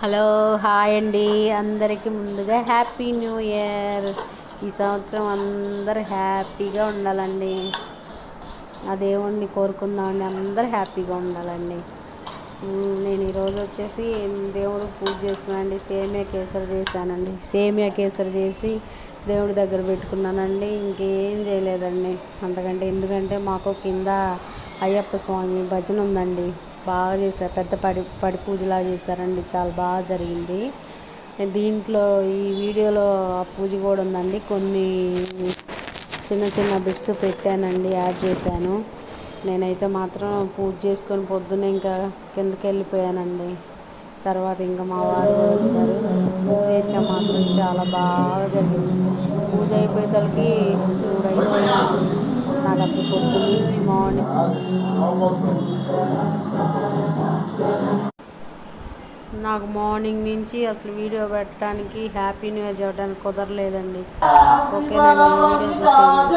Hello hi అండి, అందరికీ ముందుగా హ్యాపీ న్యూ ఇయర్. ఈ సంవత్సరం అందరూ హ్యాపీగా ఉండాలండి. ఆ దేవుణ్ణి కోరుకుందామండి, అందరూ హ్యాపీగా ఉండాలండి. నేను ఈరోజు వచ్చేసి దేవుడికి పూజ చేసుకున్నానండి. సేమియా కేసరి చేశానండి. సేమియా కేసరి చేసి దేవుడి దగ్గర పెట్టుకున్నానండి. ఇంకేం చేయలేదండి అంతకంటే. ఎందుకంటే మాకు కింద అయ్యప్ప స్వామి భజన ఉందండి. బాగా చేశారు, పెద్ద పడి పూజలా చేశారండి. చాలా బాగా జరిగింది. దీంట్లో ఈ వీడియోలో ఆ పూజ కూడా ఉందండి. కొన్ని చిన్న చిన్న బిట్స్ పెట్టానండి, యాడ్ చేశాను. నేనైతే మాత్రం పూజ చేసుకొని పొద్దున్నే ఇంకా కిందకి వెళ్ళిపోయానండి. తర్వాత ఇంకా మా వారు కూడా వచ్చారు. పూజ అయితే మాత్రం చాలా బాగా జరిగింది. పూజ అయిపోయేసరికి 2 అయిపోయిందండి. నాకు అసలు పొద్దున్న నుంచి మార్నింగ్ నుంచి అసలు వీడియో పెట్టడానికి, హ్యాపీ న్యూ ఇయర్ చెప్పడానికి కుదరలేదండి. ఓకేనండి, వీడియో చూసేయండి.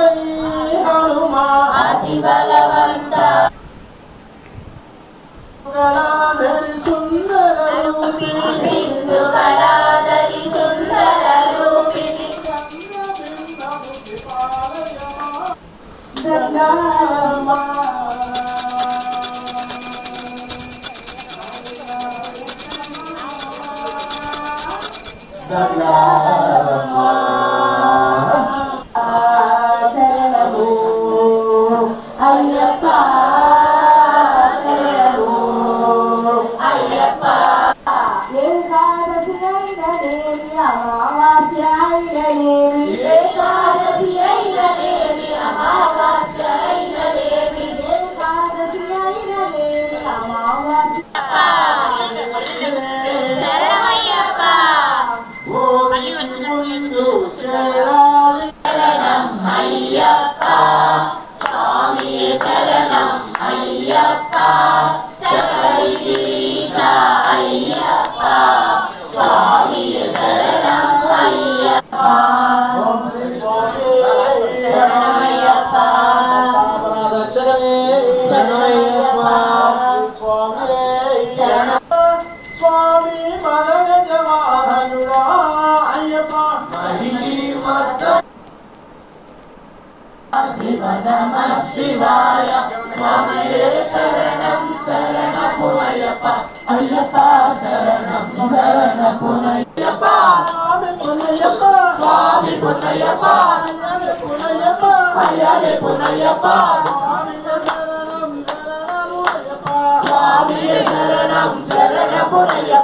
శివాయ స్వామియే శరణం శరణమయ్యప్ప అయ్యప్ప శరణం శరణమయ్యప్ప స్వామి పునయ్యప్ప అయ్యప్ప పునయ్యప్ప స్వామియే శరణం శరణమయ్యప్ప